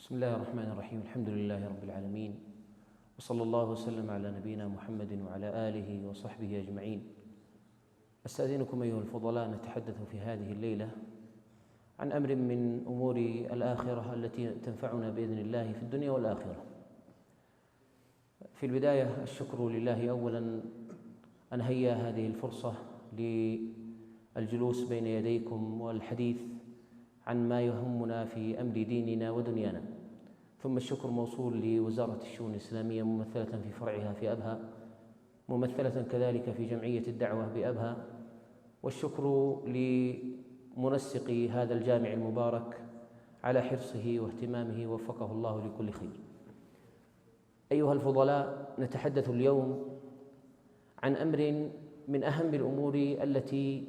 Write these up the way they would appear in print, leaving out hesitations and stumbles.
بسم الله الرحمن الرحيم. الحمد لله رب العالمين، وصلى الله وسلم على نبينا محمد وعلى آله وصحبه أجمعين. أستأذنكم أيها الفضلاء نتحدث في هذه الليلة عن أمر من أمور الآخرة التي تنفعنا بإذن الله في الدنيا والآخرة. في البداية الشكر لله أولا أن هيأ هذه الفرصة للجلوس بين يديكم والحديث عن ما يهمنا في أمر ديننا ودنيانا، ثم الشكر موصول لوزارة الشؤون الإسلامية ممثلة في فرعها في أبها، ممثلة كذلك في جمعية الدعوة بأبها، والشكر لمنسق هذا الجامع المبارك على حرصه واهتمامه، وفقه الله لكل خير. أيها الفضلاء، نتحدث اليوم عن أمر من أهم الأمور التي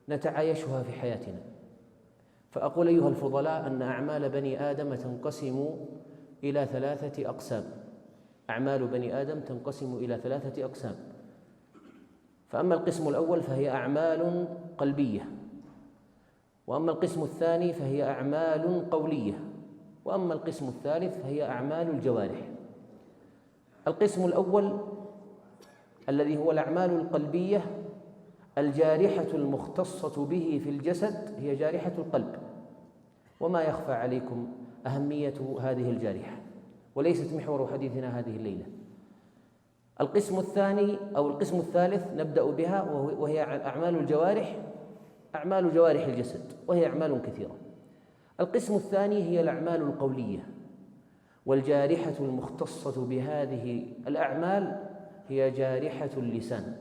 نتعايشها في حياتنا. فأقول أيها الفضلاء أن أعمال بني آدم تنقسم إلى ثلاثة أقسام. أعمال بني آدم تنقسم إلى ثلاثة أقسام. فأما القسم الأول فهي أعمال قلبية، وأما القسم الثاني فهي أعمال قولية، وأما القسم الثالث فهي أعمال الجوارح. القسم الأول الذي هو الأعمال القلبية الجارحة المختصة به في الجسد هي جارحة القلب، وما يخفى عليكم أهمية هذه الجارحة، وليست محور حديثنا هذه الليلة. القسم الثاني أو القسم الثالث نبدأ بها، وهي أعمال الجوارح، أعمال جوارح الجسد، وهي أعمال كثيرة. القسم الثاني هي الأعمال القولية، والجارحة المختصة بهذه الأعمال هي جارحة اللسان.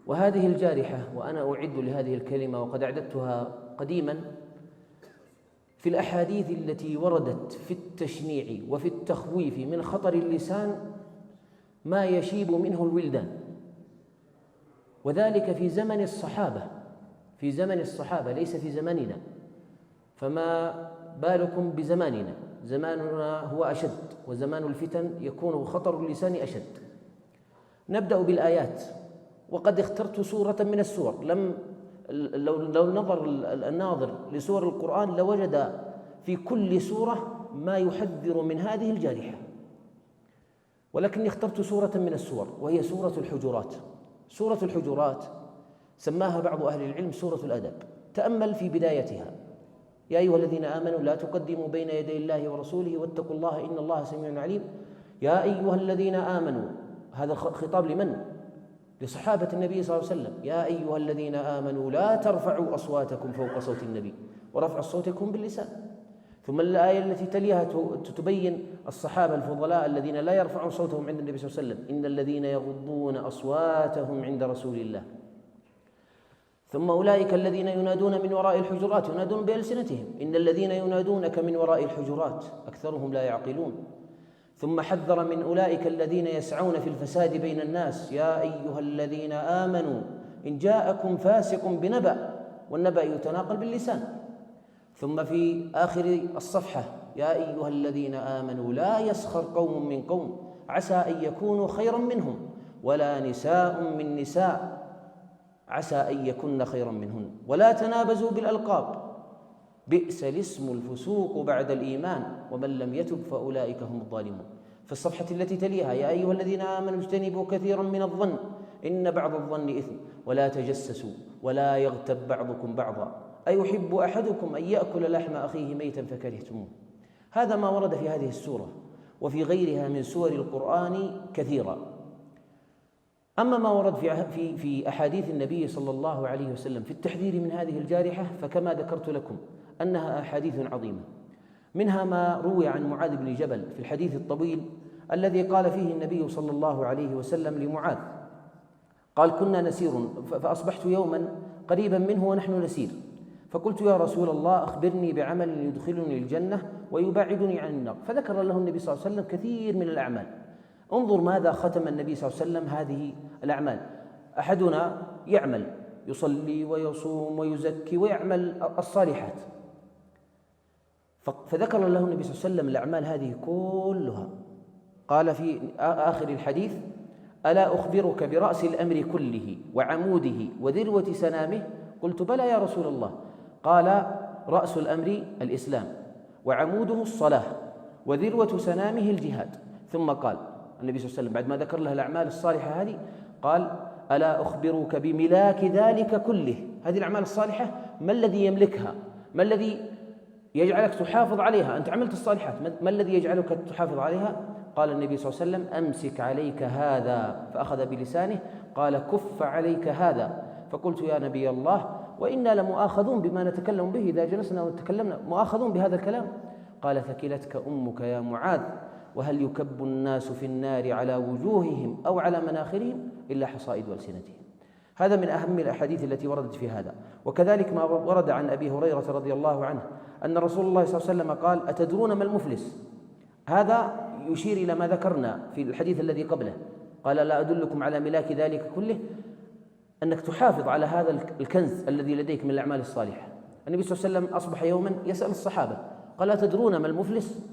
وهذه الجارحة، وأنا أعد لهذه الكلمة وقد أعددتها قديما، في الأحاديث التي وردت في التشنيع وفي التخويف من خطر اللسان ما يشيب منه الولدان، وذلك في زمن الصحابة، في زمن الصحابة ليس في زماننا، فما بالكم بزماننا؟ زماننا هو أشد، وزمان الفتن يكون خطر اللسان أشد. نبدأ بالآيات، وقد اخترت سورة من السور. لو نظر الناظر لسور القرآن لوجد في كل سورة ما يحذر من هذه الجارحة، ولكني اخترت سورة من السور، وهي سورة الحجرات. سورة الحجرات سماها بعض أهل العلم سورة الأدب. تأمل في بدايتها: يا أيها الذين آمنوا لا تقدموا بين يدي الله ورسوله واتقوا الله إن الله سميع عليم. يا أيها الذين آمنوا، هذا خطاب لمن؟ لصحابة النبي صلى الله عليه وسلم. يا أيها الذين آمنوا لا ترفعوا أصواتكم فوق صوت النبي، ورفع الصوت يكون باللسان. ثم الآية التي تليها تبين الصحابة الفضلاء الذين لا يرفعون صوتهم عند النبي صلى الله عليه وسلم: إن الذين يغضون أصواتهم عند رسول الله. ثم أولئك الذين ينادون من وراء الحجرات، ينادون بألسنتهم: إن الذين ينادونك من وراء الحجرات أكثرهم لا يعقلون. ثم حذر من أولئك الذين يسعون في الفساد بين الناس: يا أيها الذين آمنوا إن جاءكم فاسق بنبأ، والنبأ يتناقل باللسان. ثم في آخر الصفحة: يا أيها الذين آمنوا لا يسخر قوم من قوم عسى أن يكونوا خيرا منهم، ولا نساء من نساء عسى أن يكن خيرا منهن، ولا تنابزوا بالألقاب بئس الاسم الفسوق بعد الإيمان ومن لم يتب فأولئك هم الظالمون. في الصفحة التي تليها: يا أيها الذين آمنوا اجتنبوا كثيرا من الظن إن بعض الظن إثم ولا تجسسوا ولا يغتب بعضكم بعضا أيحب أحدكم أن يأكل لحم أخيه ميتا فكرهتموه. هذا ما ورد في هذه السورة، وفي غيرها من سور القرآن كثيرا. أما ما ورد في أحاديث النبي صلى الله عليه وسلم في التحذير من هذه الجارحة فكما ذكرت لكم أنها أحاديث عظيمة. منها ما روي عن معاذ بن جبل في الحديث الطويل الذي قال فيه النبي صلى الله عليه وسلم لمعاذ، قال: كنا نسير فأصبحت يوما قريبا منه ونحن نسير، فقلت: يا رسول الله أخبرني بعمل يدخلني الجنة ويبعدني عن النار. فذكر له النبي صلى الله عليه وسلم كثير من الأعمال. انظر ماذا ختم النبي صلى الله عليه وسلم هذه الأعمال. أحدنا يعمل، يصلي ويصوم ويزكي ويعمل الصالحات، فذكر له النبي صلى الله عليه وسلم الأعمال هذه كلها. قال في آخر الحديث: ألا أخبرك برأس الأمر كله وعموده وذروة سنامه؟ قلت: بلى يا رسول الله. قال: رأس الأمر الإسلام، وعموده الصلاة وذروة سنامه الجهاد. ثم قال النبي صلى الله عليه وسلم بعد ما ذكر له الأعمال الصالحة هذه قال: ألا أخبرك بملاك ذلك كله؟ هذه الأعمال الصالحة ما الذي يملكها؟ ما الذي يجعلك تحافظ عليها؟ أنت عملت الصالحات، ما الذي يجعلك تحافظ عليها؟ قال النبي صلى الله عليه وسلم: أمسك عليك هذا، فأخذ بلسانه قال: كف عليك هذا. فقلت: يا نبي الله، وإنا لمؤاخذون بما نتكلم به إذا جلسنا وتكلمنا، مؤاخذون بهذا الكلام. قال: ثكلتك أمك يا معاذ، وهل يكب الناس في النار على وجوههم أو على مناخرهم إلا حصائد ألسنتهم. هذا من أهم الأحاديث التي وردت في هذا. وكذلك ما ورد عن أبي هريرة رضي الله عنه أن رسول الله صلى الله عليه وسلم قال: أتدرون ما المفلس؟ هذا يشير إلى ما ذكرنا في الحديث الذي قبله. قال: لا أدلكم على ملاك ذلك كله؟ أنك تحافظ على هذا الكنز الذي لديك من الأعمال الصالحة. النبي صلى الله عليه وسلم أصبح يوما يسأل الصحابة قال: أتدرون ما المفلس؟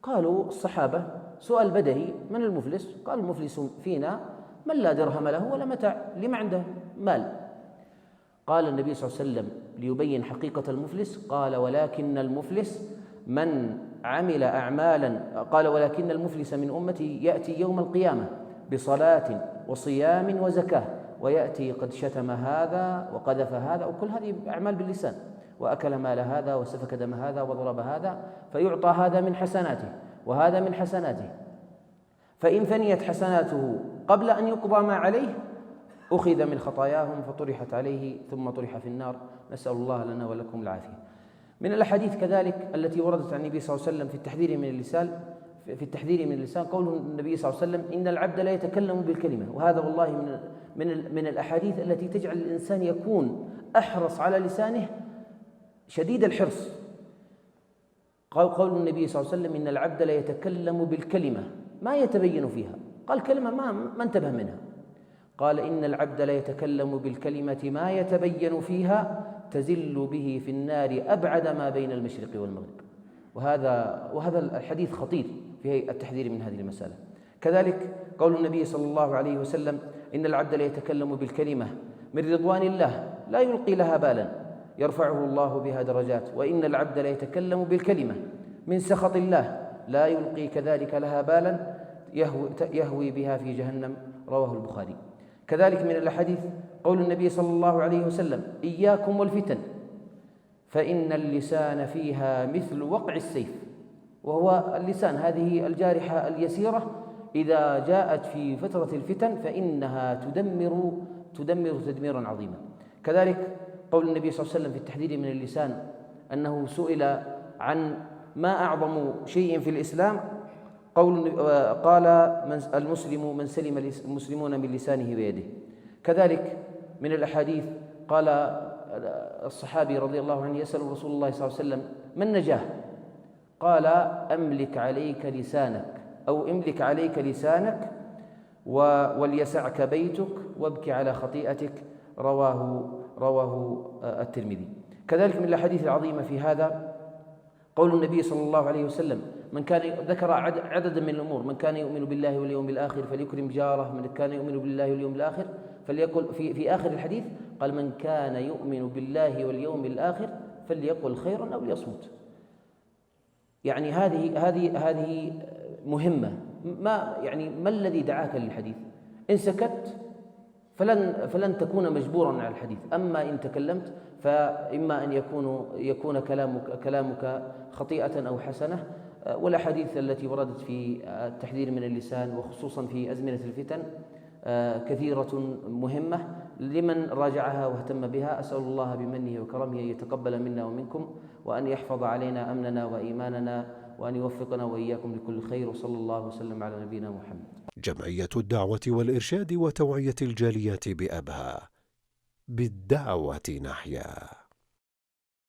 قالوا الصحابة سؤال بدهي: من المفلس؟ قال: المفلس فينا من لا درهم له ولا متاع، لما عنده مال. قال النبي صلى الله عليه وسلم ليبين حقيقة المفلس قال: ولكن المفلس من عمل أعمالا، قال: ولكن المفلس من أمتي يأتي يوم القيامة بصلاة وصيام وزكاة، ويأتي قد شتم هذا وقذف هذا، وكل هذه أعمال باللسان، وأكل مال هذا وسفك دم هذا وضرب هذا، فيعطى هذا من حسناته وهذا من حسناته، فإن فنيت حسناته قبل أن يقضى ما عليه أخذ من خطاياهم فطرحت عليه ثم طرح في النار. نسأل الله لنا ولكم العافية. من الأحاديث كذلك التي وردت عن النبي صلى الله عليه وسلم في التحذير من اللسان قول النبي صلى الله عليه وسلم: إن العبد لا يتكلم بالكلمة. وهذا والله من الأحاديث التي تجعل الإنسان يكون أحرص على لسانه شديد الحرص. قول النبي صلى الله عليه وسلم: إن العبد لا يتكلم بالكلمة ما يتبين فيها. قال كلمة ما انتبه منها. قال: إن العبد لا يتكلم بالكلمة ما يتبين فيها تزل به في النار أبعد ما بين المشرق والمغرب. وهذا الحديث خطير في التحذير من هذه المسألة. كذلك قول النبي صلى الله عليه وسلم: إن العبد لا يتكلم بالكلمة من رضوان الله لا يلقي لها بالا يرفعه الله بها درجات، وإن العبد لا يتكلم بالكلمة من سخط الله لا يلقي كذلك لها بالا يهوي بها في جهنم. رواه البخاري. كذلك من الأحاديث قول النبي صلى الله عليه وسلم: إياكم والفتن فإن اللسان فيها مثل وقع السيف. وهو اللسان، هذه الجارحة اليسيرة إذا جاءت في فترة الفتن فإنها تدمر تدميرا عظيما. كذلك قول النبي صلى الله عليه وسلم في التحذير من اللسان أنه سئل عن ما أعظم شيء في الإسلام، قال: المسلم من سلم المسلمون من لسانه ويده. كذلك من الأحاديث قال الصحابي رضي الله عنه يسأل رسول الله صلى الله عليه وسلم: ما النجاة؟ قال: أملك عليك لسانك، أو املك عليك لسانك وليسعك بيتك وابكي على خطيئتك. رواه الترمذي. كذلك من الأحاديث العظيمة في هذا قول النبي صلى الله عليه وسلم: من كان ذكر عددا من الأمور: من كان يؤمن بالله واليوم الآخر فليكرم جاره، من كان يؤمن بالله واليوم الآخر فليقل في آخر الحديث قال: من كان يؤمن بالله واليوم الآخر فليقل خيرا أو ليصمت. يعني هذه مهمة. ما الذي دعاك للحديث؟ إن سكت فلن تكون مجبورا على الحديث، أما إن تكلمت فإما أن يكون كلامك خطيئة أو حسنة. والأحاديث التي وردت في التحذير من اللسان وخصوصا في أزمنة الفتن كثيرة مهمة لمن راجعها واهتم بها. أسأل الله بمنه وكرمه أن يتقبل منا ومنكم، وأن يحفظ علينا أمننا وإيماننا، وأن يوفقنا وإياكم لكل خير، وصلى الله وسلم على نبينا محمد. جمعية الدعوة والإرشاد وتوعية الجاليات بأبها، بالدعوة نحيا.